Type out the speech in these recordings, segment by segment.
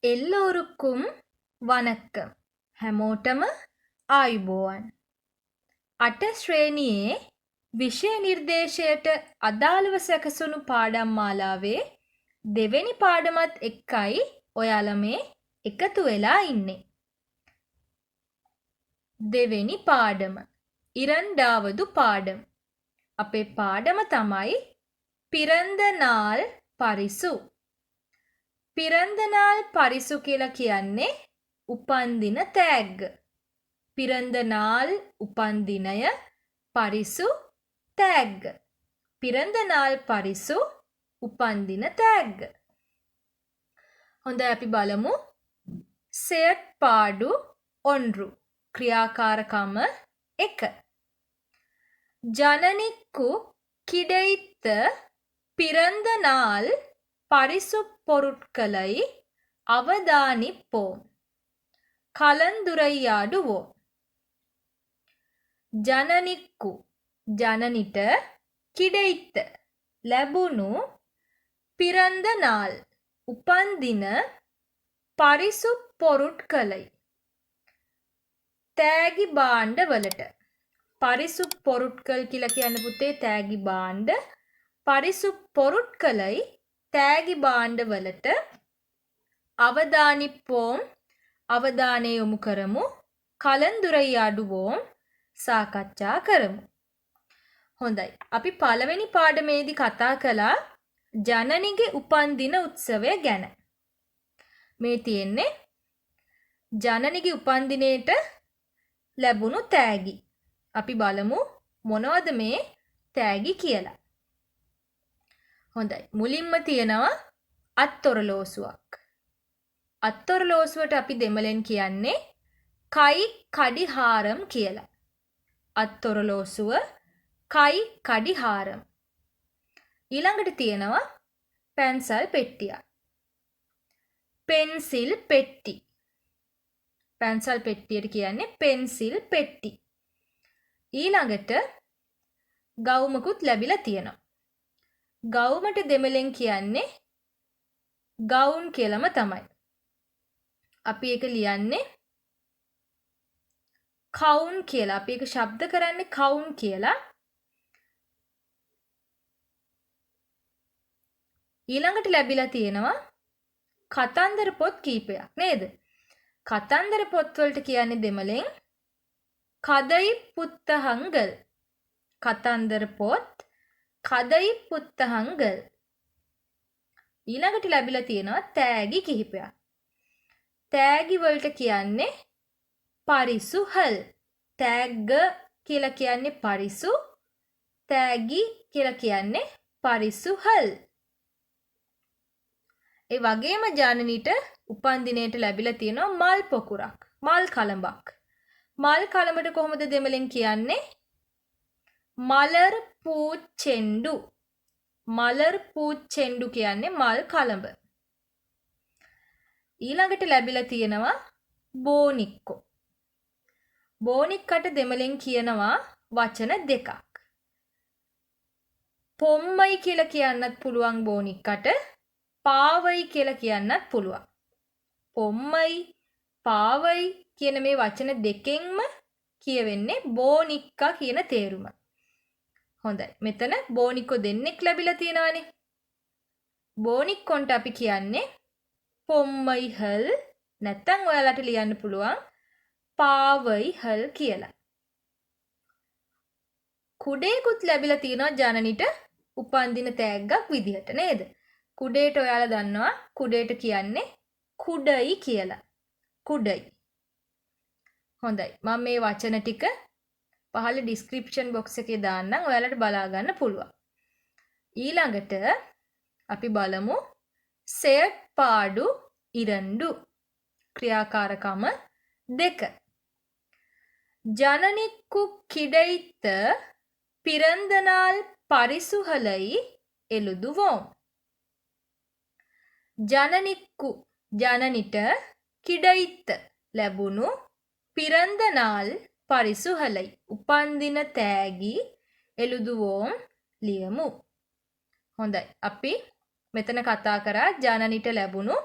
එල්ලෝරුක්කුම් වනක්කම් හැමෝටම ආයුබෝවන්. අට ශ්‍රේණියේ විෂය නිර්දේශයට අදාළව සැකසුණු පාඩම් මාලාවේ දෙවෙනි පාඩමත් එක්කයි ඔයාලා මේ එකතු වෙලා ඉන්නේ. දෙවෙනි පාඩම இரண்டாவது පාඩම. අපේ පාඩම තමයි පිරන්ද නාල් පරිසු. පිරන්ද නාල් පරිසු කියලා කියන්නේ උපන්දින තෑග්ග. පිරන්ද නාල් උපන්දිනය පරිසු තෑග්ග. පිරන්ද නාල් පරිසු උපන්දින තෑග්ග. හොඳයි අපි බලමු. செயற்பாடு ஒன்று ක්‍රියාකාරකම 1. ஜனனிக்கு கிடைத்த பிறந்த நாள் பரிசுப் பொருட்களை அவதானிப்போம். கலந்துரையாடுவோம். ජනනික්කු ජනනිට කිඩෙයිත්ත ලැබුණු පිරන්ද නාල් උපන්දින පරිසු පොරුට්කලයි තෑගි භාණ්ඩවලට පරිසු පොරුට්කල් කියලා කියන්න පුතේ තෑගි භාණ්ඩ පරිසු පොරුට්කලයි තෑගි භාණ්ඩවලට අවදානිප්පෝම් අවධානය යොමු කරමු කලන්දුරයියාඩුවෝම් සාකච්ඡා කරමු. හොඳයි. අපි පළවෙනි පාඩමේදී කතා කළා ජනනිගේ උපන්දින උත්සවය ගැන. මේ තියෙන්නේ ජනනිගේ උපන්දිනේට ලැබුණු තෑගි. අපි බලමු මොනවද මේ තෑගි කියලා. හොඳයි. මුලින්ම තියෙනවා අත්ඔරලෝසුවක්. අත්ඔරලෝසුවට අපි දෙමළෙන් කියන්නේ කයි කඩිහාරම් කියලා. අත්ඔරලෝසුව කයි කඩිහාරම්. ඊළඟට තියෙනවා පැන්සල් පෙට්ටියක්. පෙන්සිල් පෙට්ටි. පැන්සල් පෙට්ටියට කියන්නේ පෙන්සිල් පෙට්ටි. ඊළඟට ගවුමකුත් ලැබිලා තියෙනවා. ගවුමට දෙමළෙන් කියන්නේ ගවුන් කියලාම තමයි. අපි ඒක ලියන්නේ කවුන් කියලා. අපි ඒක ශබ්ද කරන්නේ කවුන් කියලා. ඊළඟට ලැබිලා තියෙනවා කතන්දර පොත් කීපයක් නේද? කතන්දර පොත් වලට කියන්නේ දෙමළෙන් කදයි පුත්තහංගල්. කතන්දර පොත් කදයි පුත්තහංගල්. ඊළඟට ලැබිලා තියෙනවා තෑගි කිහිපයක්. තෑගි වලට කියන්නේ පරිසුහල්. තෑග්ග කියලා කියන්නේ පරිසු. තෑගි කියලා කියන්නේ පරිසුහල්. ඒ වගේම ජනනිට උපන්දිනයට ලැබිලා තියෙනවා මල් පොකුරක්. මල් කලඹක්. මල් කලඹට කොහොමද දෙමළෙන් කියන්නේ? මලර් පූචෙන්ඩු. මලර් පූචෙන්ඩු කියන්නේ මල් කලඹ. ඊළඟට ලැබිලා තියෙනවා බෝනික්කෝ. බෝනික්කට දෙමළෙන් කියනවා වචන දෙකක්. පොම්මයි කියලා කියන්නත් පුළුවන් බෝනික්කට. පාවයි කියලා කියන්නත් පුළුවන්. පොම්මයි පාවයි කියන මේ වචන දෙකෙන්ම කියවෙන්නේ බෝනික්කා කියන තේරුම. හොඳයි. මෙතන බෝනික්කෝ දෙන්නෙක් ලැබිලා තියෙනවානේ. බෝනික්කොන්ට අපි කියන්නේ පොම්මයි හල් නැත්තම් ඔයාලට ලියන්න පුළුවන් පාවයි හල් කියලා. කුඩේකුත් ලැබිලා තියෙනවා ජනනිට උපන්දින තෑග්ගක් විදිහට නේද? කුඩේට ඔයාලා දන්නවා කුඩේට කියන්නේ කුඩයි කියලා. කුඩයි. හොඳයි. මම මේ වචන ටික පහළ ඩිස්ක්‍රිප්ෂන් බොක්ස් එකේ දාන්නම් ඔයාලට බලා ගන්න පුළුවන්. ඊළඟට අපි බලමු செயற்பாடு 2 ක්‍රියාකාරකම 2. ஜனனிக்கு கிடைத்த பிறந்த நாள் பரிசுகளை எழுதுவோம். ජනනික්කු ජනනිට කිඩයිත්ත ලැබුණු පිරන්ද නාල් පරිසුහලයි උපන්දින තෑගි එළුදුවෝම් ලියමු. හොඳයි. අපි මෙතන කතා කරා ජනනිට ලැබුණු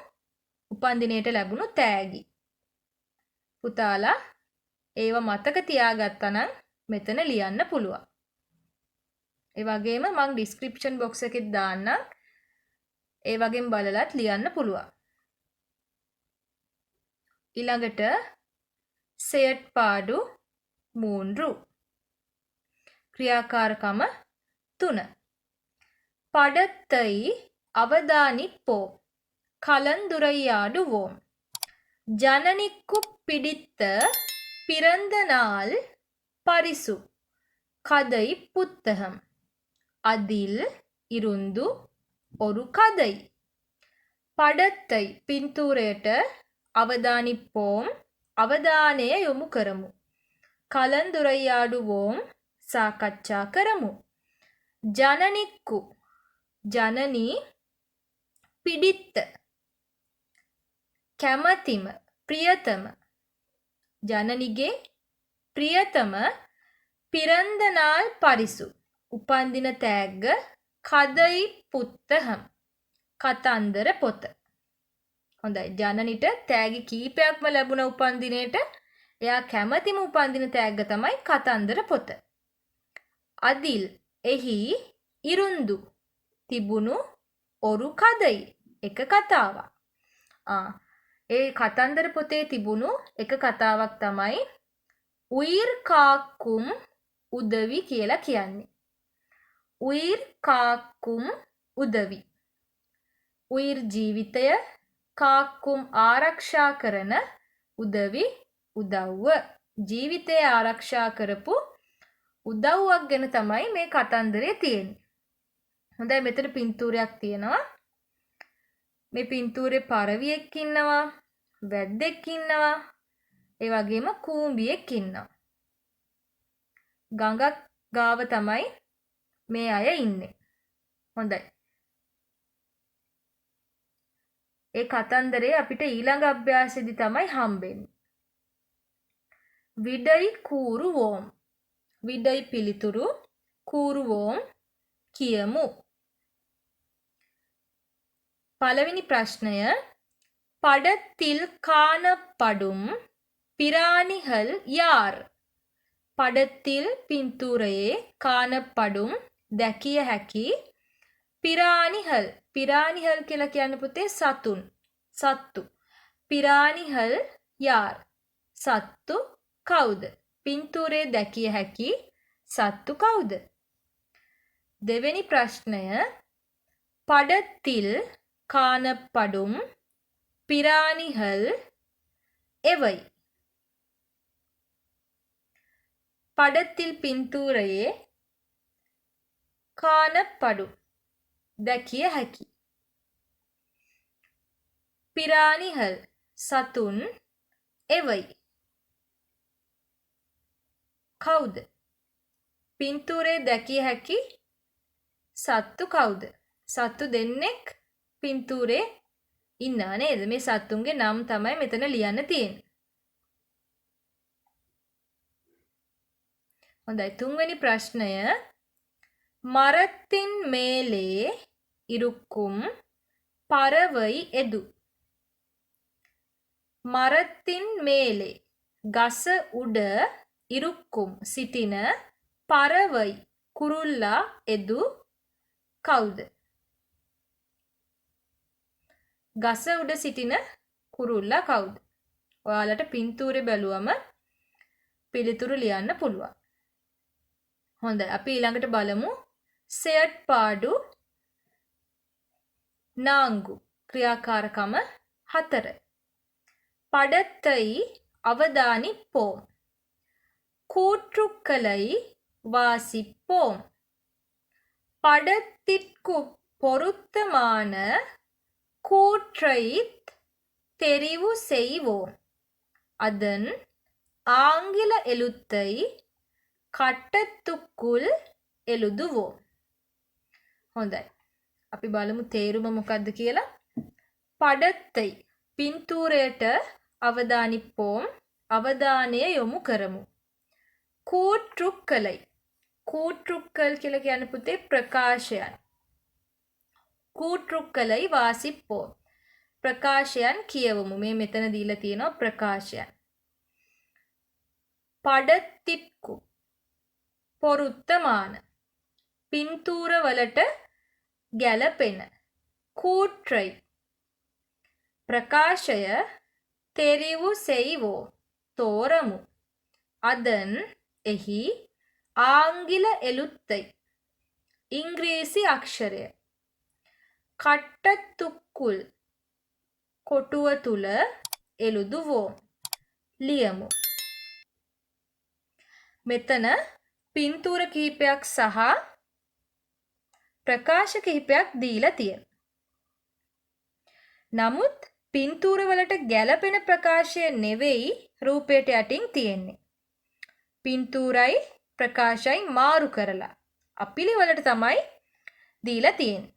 උපන්දිනයට ලැබුණු තෑගි. පුතාලා ඒව මතක තියාගත්තා නම් මෙතන ලියන්න පුළුවන්. ඒ වගේම මම ඩිස්ක්‍රිප්ෂන් බොක්ස් එකෙත් දාන්නම්. ඒ වගේම බලලත් ලියන්න පුළුවන්. ඊළඟට செயற்பாடு 3 ක්‍රියාකාරකම 3 படத்தை அவதானிப்போம் கலந்துரையாடுவோம் ஜனனிக்கு பிடித்த பிறந்த நாள் பரிசு கதை புத்தகம் அதில் இருந்து ஒரு கதை படத்தை පින්තූරයට අවදානිප්පෝම් අවධානය යොමු කරමු කලන්දුරයාඩුවෝම් සාකච්ඡා කරමු ජනනික්කු ජනනී පිඩිත්ත කැමතිම ප්‍රියතම ජනනිගේ ප්‍රියතම පිරන්ද නාල් පරිසු උපන්දින තෑග්ග කදයි පුත්තහම් කතන්දර පොත. හොඳයි ජනනිට තෑගි කීපයක්ම ලැබුණ උපන්දිනයට එයා කැමතිම උපන්දින තෑග්ග තමයි කතන්දර පොත. අදිල් එහි ඉරුන්දු තිබුණු ඔරු කදයි එක කතාවක්. ඒ කතන්දර පොතේ තිබුණු එක කතාවක් තමයි උයිර් කාක්කුම් උදවි කියලා කියන්නේ. උයිර් කාක්කුම් උදවි. උයිර් ජීවිතය කාක්කුම් ආරක්ෂා කරන උදවි උදව්ව. ජීවිතය ආරක්ෂා කරපු උදව්වක් ගැන තමයි මේ කතන්දරේ තියෙන්නේ. හොඳයි මෙතන පින්තූරයක් තියෙනවා. මේ පින්තූරේ පරවියෙක් ඉන්නවා, වැද්දෙක් ඉන්නවා, ඒ වගේම කූඹියෙක් ඉන්නවා. ගඟක් ගාව තමයි මේ අය ඉන්නේ. හොඳයි. ඒ කතන්දරේ අපිට ඊළඟ අභ්‍යාසෙදි තමයි හම්බෙන්නේ. විඩයි කූරුවෝම්. විඩයි පිළිතුරු කූරුවෝම් කියමු. පළවෙනි ප්‍රශ්නය படத்தில் காணப்படும் பிராணிகள் யார்? படத்தில் පින්තූරයේ කාණපඩුම් දැකිය හැකි පිරාණිහල්. පිරාණිහල් කියලා කියන්නේ පුතේ සතුන්. සත්තු. පිරාණිහල් යාර්. සත්තු කවුද? පින්තූරයේ දැකිය හැකි සත්තු කවුද? දෙවෙනි ප්‍රශ්නය படத்தில் காணப்படும் பிராணிகள் எவை? படத்தில் පින්තූරයේ කාණපඩුම් දැකිය හැකි පිරාණිහල් සතුන් එවයි කවුද? පින්තූරයේ දැකිය හැකි සත්තු කවුද? සත්තු දෙන්නෙක් පින්තූරේ ඉන්නවා නේද? මේ සත්තුන්ගේ නම් තමයි මෙතන ලියන්න තියෙන්නේ. හොඳයි තුන්වෙනි ප්‍රශ්නය மரத்தின் மேலே இருக்கும் பறவை எது? மரத்தின் மேலே ගස උඩ ඉරුක්කුම් සිටින පරවයි කුරුල්ලා එදු කවුද? ගස උඩ සිටින කුරුල්ලා කවුද? ඔයාලට පින්තූරේ බැලුවම පිළිතුරු ලියන්න පුළුවන්. හොඳයි අපි ඊළඟට බලමු செயற்பாடு 4 ක්‍රියාකාරකම 4. படத்தை அவதானிப்போம் கூற்றுக்களை வாசிப்போம் படத்திற்கு பொருத்தமான கூற்றை தெரிவு செய்வோம் அதன் ஆங்கில எழுத்தை කට්ටතුකුල් එළුදුවෝ. හොඳයි. අපි බලමු තේරුම මොකක්ද කියලා. පඩත්තයි පින්තූරයට අවදානිප්පෝම් අවධානය යොමු කරමු. කූට්රුක්කලයි. කූට්රුක්කල් කියලා කියන්නේ පුතේ ප්‍රකාශයන්. කූට්රුක්කලයි වාසිප්පෝම්. ප්‍රකාශයන් කියවමු. මේ මෙතන දීලා තියෙනවා ප්‍රකාශයන්. පඩතික්කු පොරුත්තමාන පින්තූර වලට ගැලපෙන කූට්‍රයි ප්‍රකාශය තෙරිවු සෙයිවෝ තෝරමු අදන් එහි ආංගිල එලුත්තයි ඉංග්‍රීසි අක්ෂරය කට්ටතුක්කුල් කොටුව තුල එළුදුවෝ ලියමු. මෙතන පින්තූර කිහිපයක් සහ ප්‍රකාශ කිහිපයක් දීලා තියෙනවා. නමුත් පින්තූර වලට ගැළපෙන ප්‍රකාශය නෙවෙයි රූපයට යටින් තියෙන්නේ. පින්තූරයි ප්‍රකාශයි මාරු කරලා අපිලි වලට තමයි දීලා තියෙන්නේ.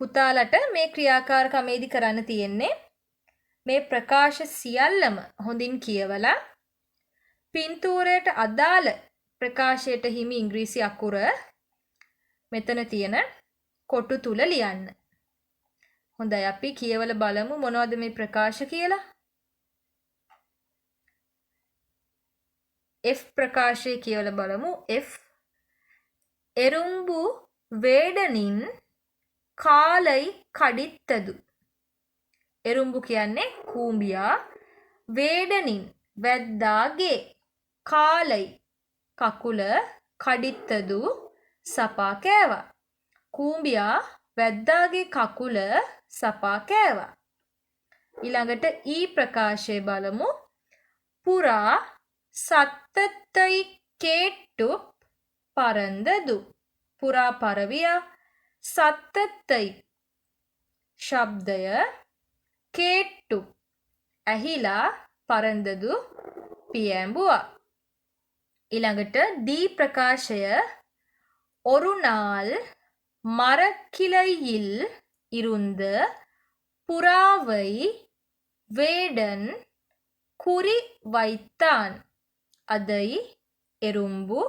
පුතාලට මේ ක්‍රියාකාරකමේදී කරන්න තියෙන්නේ මේ ප්‍රකාශ සියල්ලම හොඳින් කියවලා පින්තූරයට අදාළ ප්‍රකාශයට හිමි ඉංග්‍රීසි අකුර මෙතන තියෙන කොටු තුල ලියන්න. හොඳයි අපි කියවලා බලමු මොනවද මේ ප්‍රකාශ කියලා. F ප්‍රකාශය කියවලා බලමු. F එරුම්බු වේඩනින් කාලයි කඩිත්තදු. එරුම්බු කියන්නේ කූඹියා වේඩනින් වැද්දාගේ කාලයි කකුල කඩිත්තදු සපා කෑවා. කූඹියා වැද්දාගේ කකුල සපා කෑවා. ඊළඟට ඊ ප්‍රකාශය බලමු. පුරා සත්තත්තයි කේට්ටු පරන්දදු. පුරා පරවියා සත්තත්තයි ශබ්දය කේට්ටු ඇහිලා පරන්දදු පියඹුවා. ඊළඟට දී ප්‍රකාශය ஒருநாள் மரக்கிளையில் இருந்த புறாவை வேடன் குறி வைத்தான். அதை එරුම්බු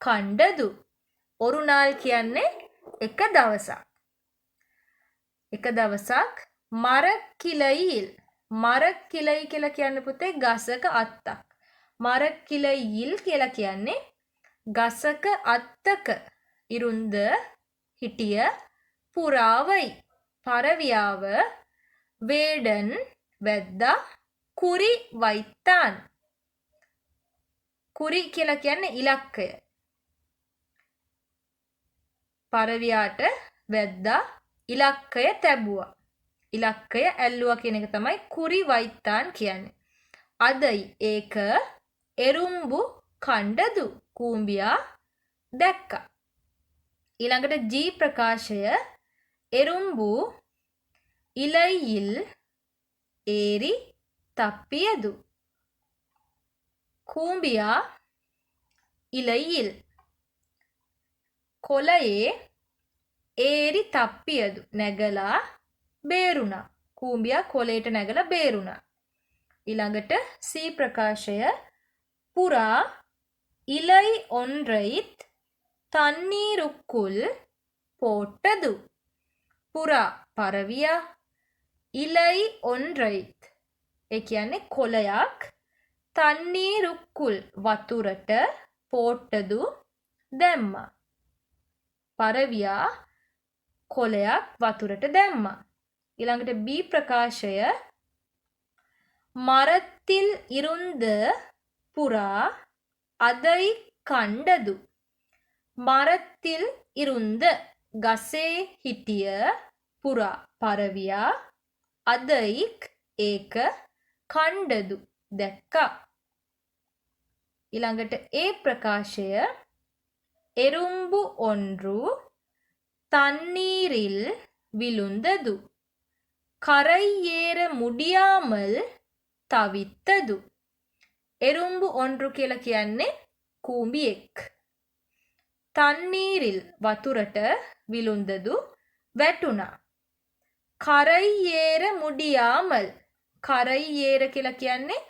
කණ්ඩදු. ஒருநாள் කියන්නේ එක දවසක්. එක දවසක් මරකිලයිල් මරකිලයි කියලා කියන්නේ පුතේ ගසක අත්තක්. මරකිලයිල් කියලා කියන්නේ ගසක අත්තක ඉරුන්ද හිටිය පුරාවයි පරවියාව වේඩන් වැද්දා කුරි වයිත්තාන්. කුරි කියලා කියන්නේ ඉලක්කය. පරවියාට වැද්දා ඉලක්කය තැබුවා. ඉලක්කය ඇල්ලුවා කියන එක තමයි කුරි වයිත්තාන් කියන්නේ. අදයි ඒක එරුම්බු කණ්ඩදු කූඹියා දැක්කා. ඊළඟට ජී ප්‍රකාශය එරුම්බු ඉලයිල් ඒරි තප්පියදු. කූඹියා ඉලයිල් කොළයේ ඒරි තප්පියදු නැගලා බේරුණා. කූඹියා කොළයට නැගලා බේරුණා. ඊළඟට සී ප්‍රකාශය පුරා இலை ஒன்றைத் தண்ணீருக்குள் போட்டது. පුරා පරවියා ඉලයි ஒன்றைத் ඒ කියන්නේ කොළයක් තන්නීරුක්කුල් වතුරට පෝට්ටදු දැම්මා. පරවියා කොළයක් වතුරට දැම්මා. ඊළඟට බී ප්‍රකාශය மரத்தில் இருந்த புறா அதை கண்டது. மரத்தில் இருந்த ගසේ හිටිය පුරා පරවියා அதை ඒක කණ්ඩදු දැක්කා. ඊළඟට ඒ ප්‍රකාශය එරුම්බු ஒன்று தண்ணீரில் விழுந்தது. கரை ஏற முடியாமல் තවිත්තදු. එරුම්බු ஒன்று කියලා කියන්නේ කූඹියෙක්. තන්නීරිල් වතුරට විලුන්දදු වැටුණා. කරයි ඒර මුඩියාමල් කරයි ඒර කියලා කියන්නේ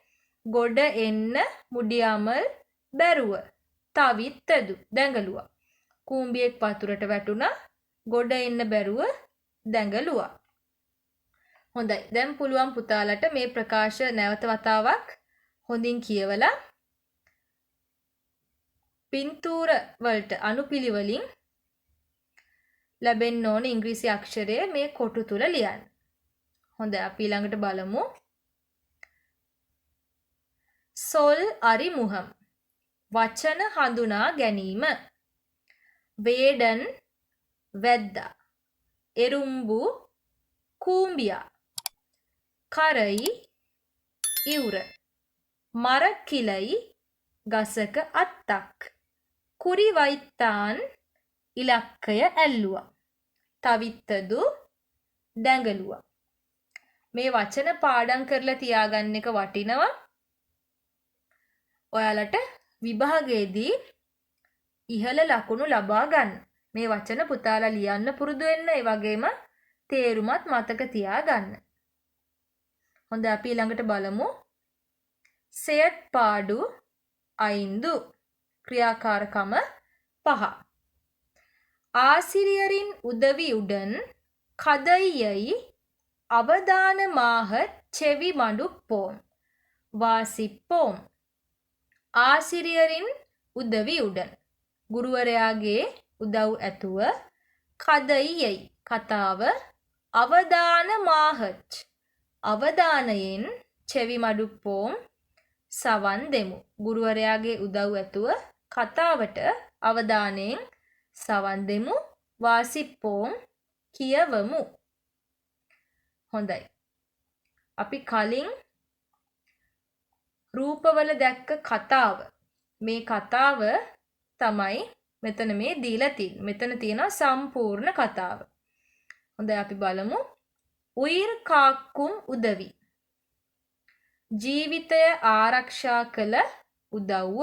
ගොඩ එන්න මුඩියාමල් බැරුව තවිත්තදු දැඟලුවා. කූඹියෙක් වතුරට වැටුණා ගොඩ එන්න බැරුව දැඟලුවා. හොඳයි. දැන් පුළුවන් පුතාලට මේ ප්‍රකාශ නැවත වතාවක් හොඳින් කියවලා පින්තූර වලට අනුපිළිවෙලින් ලැබෙන්න ඕන ඉංග්‍රීසි අක්ෂරය මේ කොටු තුල ලියන්න. හොඳයි අපි ඊළඟට බලමු. සොල් අරිමුහම් වචන හඳුනා ගැනීම. වේඩන් වැද්දා. එරුම්බු කූඹියා. කරයි ඉවුර. මරකිලයි ගසක අත්තක්. කුරිවයිත්තාන් ඉලක්කය ඇල්ලුවා. තවිත්තදු දැඟලුවා. මේ වචන පාඩම් කරලා තියාගන්න එක වටිනවා. ඔයාලට විභාගයේදී ඉහළ ලකුණු ලබා ගන්න. මේ වචන පුතාලා ලියන්න පුරුදු වෙන්න. ඒ වගේම තේරුමත් මතක තියාගන්න. හොඳයි අපි ඊළඟට බලමු. செயற்பாடு 5 ක්‍රියාකාරකම 5. ஆசிரியரின் உதவியுடன் கதையை அவதானமாக செவிமடுப்போம் வாசிப்போம். ආසිරියරින් උදවියුඩන් ගුරුවරයාගේ උදව් ඇතුව කදයියයි කතාව අවදානමාහච් අවදානයෙන් චෙවිමඩුප්පෝම් සවන් දෙමු. ගුරුවරයාගේ උදව් ඇතුව කතාවට අවධානයෙන් සවන් දෙමු. වාසිප්පෝම් කියවමු. හොඳයි. අපි කලින් රූපවල දැක්ක කතාව. මේ කතාව තමයි මෙතන මේ දීලා තියෙන්නේ. මෙතන තියෙනවා සම්පූර්ණ කතාව. හොඳයි අපි බලමු. උයිර් කාක්කුම් උදවි. ජීවිතය ආරක්ෂා කළ උදව්ව.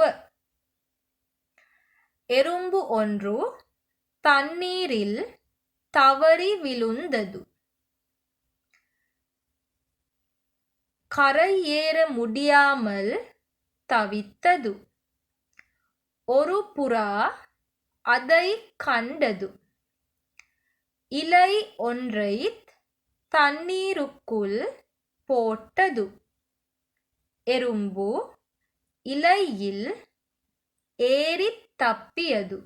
එරුම්බු ஒன்று தண்ணீரில் தவறி விழுந்தது. கரை ஏற முடியாமல் தவித்தது. ஒரு புறா அதை கண்டது. இலை ஒன்றை தண்ணீருக்குள் போட்டது. எறும்பு இலையில் ஏறித் தப்பியது.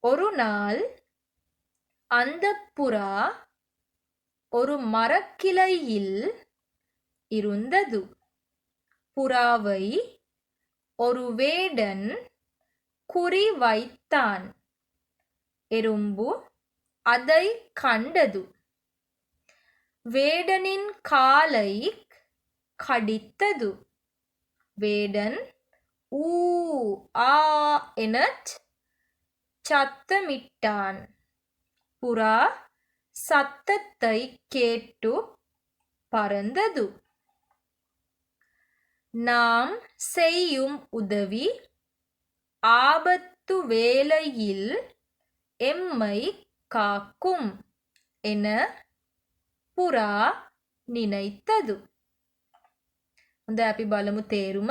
ஒரு நாள் அந்தப் புறா ஒரு மரக்கிளையில் இருந்தது. புறாவை ஒரு வேடன் குறி வைத்தான். எறும்பு அதை கண்டது. வேடனின் காலை கடித்தது. வேடன் ஊ ஆ எனச் சத்தமிட்டான். புறா சத்தத்தை கேட்டு பறந்தது. நாம் செய்யும் உதவி ஆபத்து வேளையில் எம்மை காக்கும் என පුරා නිනයිතදු. හොඳයි අපි බලමු තේරුම.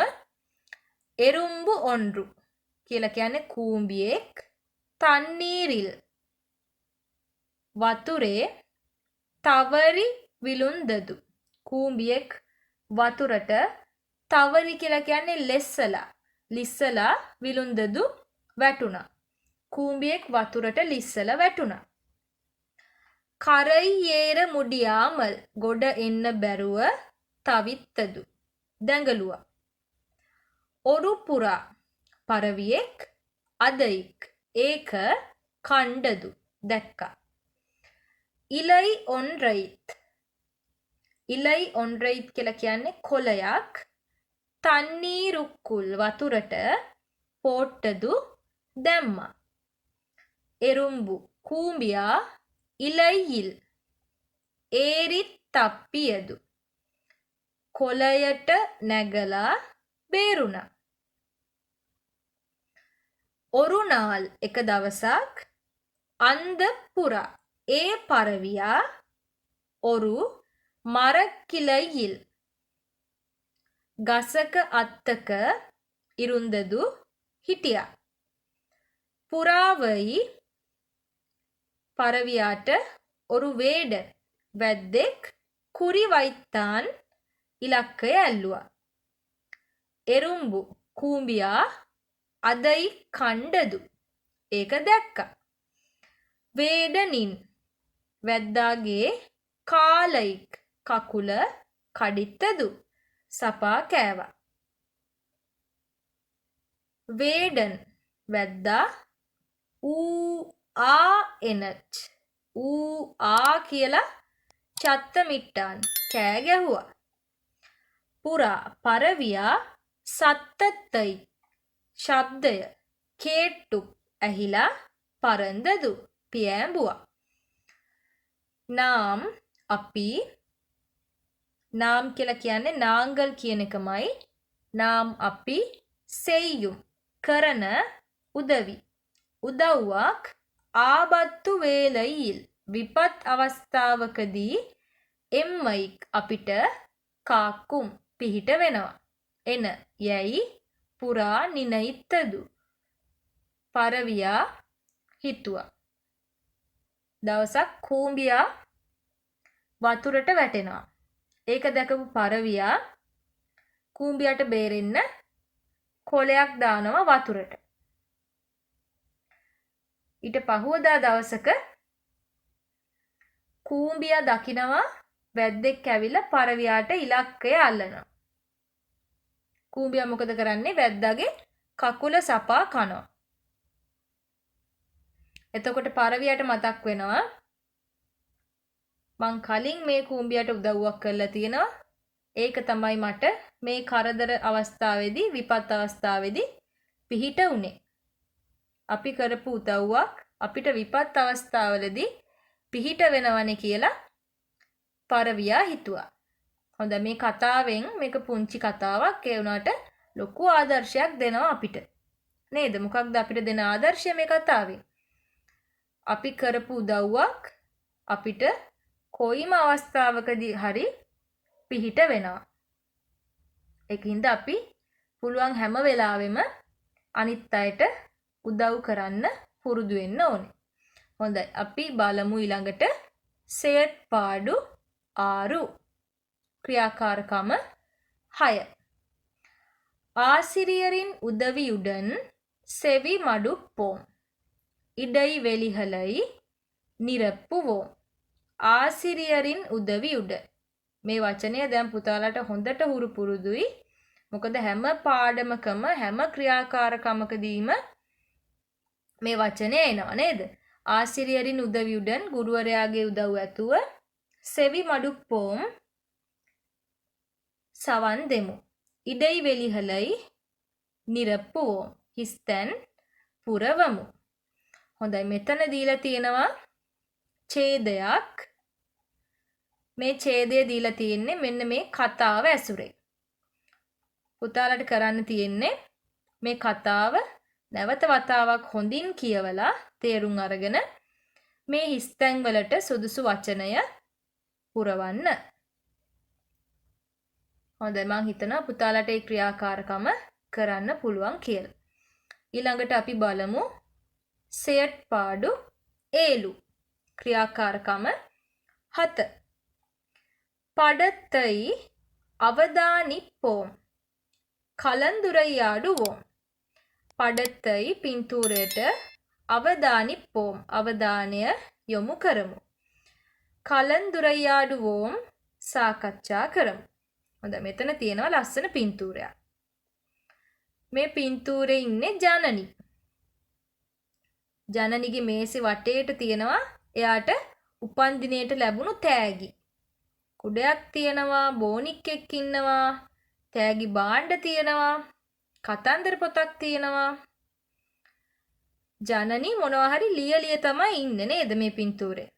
එරුම්බු ඔන්රු කියලා කියන්නේ කූඹියෙක්. තන්නීරිල් වතුරේ. තවරි විලුන්දදු කූඹියෙක් වතුරට. තවරි කියලා කියන්නේ ලෙස්සලා. ලිස්සලා විලුන්දදු වැටුණා. කූඹියෙක් වතුරට ලිස්සලා වැටුණා. කරයි ඒර මුඩියාමල් ගොඩ එන්න බැරුව තවිත්තදු දැඟලුවා. ඔරු පුරා පරවියෙක්. අදයික් ඒක කණ්ඩදු දැක්කා. ඉලයි ඔන්රයිත්. ඉලයි ඔන්රයිත් කියලා කියන්නේ කොළයක්. තන්නීරුක්කුල් වතුරට පෝට්ටදු දැම්මා. එරුම්බු කූඹියා ඉලයිயில் ඒරිත් තප්පියදු කොළයට නැගලා බේරුණා. ஒரு நாள் එක දවසක් අන්ද පුරා ඒ පරවියා ஒரு மரக்கிளையில் ගසක අත්තක ඉරුන්දදු හිටියා. පුරාවයි පරවියාට ஒரு வேடன் වැද්දෙක් කුරි වයිත්තාන් ඉලක්කය ඇල්ලුවා. එරුම්බු කූඹියා අදයි කණ්ඩදු ඒක දැක්කා. වේඩනින් වැද්දාගේ කාලයික් කකුල කඩිත්තදු සපා කෑවා. වේඩන් වැද්දා ඌ ආ එනච් ඌ ආ කියලා චත්තමිට්ටාන් කෑ ගැහුවා. පුරා පරවියා සත්තත්තයි ශබ්දය කේට්ටු ඇහිලා පරන්දදු පියෑඹුවා. නාම් අපි නාම් කියලා කියන්නේ නාංගල් කියන එකමයි. නාම් අපි සෙයියුම් කරන උදවි උදව්වක් ආබත්තු වේලයිල් විපත් අවස්ථාවකදී එම්මයික් අපිට කාක්කුම් පිහිට වෙනවා. එන යැයි පුරා නිනයිත්තදු පරවියා හිතුවා. දවසක් කූඹියා වතුරට වැටෙනවා. ඒක දැකපු පරවියා කූඹියට බේරෙන්න කොලයක් දානවා වතුරට. ඊට පහුවදා දවසක කූඹියා දකිනවා වැද්දෙක් ඇවිල්ලා පරවියාට ඉලක්කය අල්ලනවා. කූඹියා මොකද කරන්නේ? වැද්දාගේ කකුල සපා කනවා. එතකොට පරවියාට මතක් වෙනවා මං කලින් මේ කූඹියට උදව්වක් කරලා තියෙනවා. ඒක තමයි මට මේ කරදර අවස්ථාවේදී විපත් අවස්ථාවේදී පිහිට උනේ. අපි කරපු උදව්වක් අපිට විපත් අවස්ථාවලදී පිහිට වෙනවනේ කියලා පරවියා හිතුවා. හොඳයි මේ කතාවෙන් මේක පුංචි කතාවක් ඒ වුණාට ලොකු ආදර්ශයක් දෙනවා අපිට. නේද? මොකක්ද අපිට දෙන ආදර්ශය මේ කතාවේ? අපි කරපු උදව්වක් අපිට කොයිම අවස්ථාවකදී හරි පිහිට වෙනවා. ඒකින්ද අපි පුළුවන් හැම වෙලාවෙම අනිත් අයට උදව් කරන්න පුරුදු වෙන්න ඕනේ. හොඳයි අපි බලමු ඊළඟට செயற்பாடு 6 ක්‍රියාකාරකම 6. ஆசிரியரின் உதவியுடன் செவி மடுப்போம். இடைவெளிகளை நிரப்புவோம். ආසිරියරින් උදවියුඩ. මේ වචනය දැන් පුතාලට හොඳට හුරු පුරුදුයි. මොකද හැම පාඩමකම හැම ක්‍රියාකාරකමකදීම මේ වචනය එනවා නේද? ආසිරියරින් උදවියුඩන් ගුරුවරයාගේ උදව් ඇතුව සෙවි මඩුප්පෝම් සවන් දෙමු. ඉඩයිවෙලිහලයි නිරප්පුවෝම් හිස්තැන් පුරවමු. හොඳයි මෙතන දීලා තියෙනවා ඡේදයක්. මේ ඡේදය දීලා තියෙන්නේ මෙන්න මේ කතාව ඇසුරේ. පුතාලට කරන්න තියෙන්නේ මේ කතාව නැවත වතාවක් හොඳින් කියවලා තේරුම් අරගෙන මේ හිස්තැන් වලට සුදුසු වචනය පුරවන්න. හොඳයි මම හිතනවා පුතාලට ඒ ක්‍රියාකාරකම කරන්න පුළුවන් කියලා. ඊළඟට අපි බලමු செயற்பாடு 7 ක්‍රියාකාරකම 7. படத்தை அவதானிப்போம். கலந்துரையாடுவோம். படத்தை පින්තූරයට අවදානිප්පෝම් අවධානය යොමු කරමු. කලන්දුරයාඩුවෝම් සාකච්ඡා කරමු. හොඳයි මෙතන තියෙනවා ලස්සන පින්තූරයක්. මේ පින්තූරේ ඉන්නේ ජනනි. ජනනිගේ මේසෙ වටේට තියෙනවා එයාට උපන්දිනේට ලැබුණු තෑගි. කුඩයක් තියෙනවා, බෝනික්ෙක් ඉන්නවා, තෑගි භාණ්ඩ තියෙනවා, කතන්දර පොතක් තියෙනවා. ජනනි මොනවා හරි ලියලිය තමයි ඉන්නේ නේද මේ පින්තූරේ?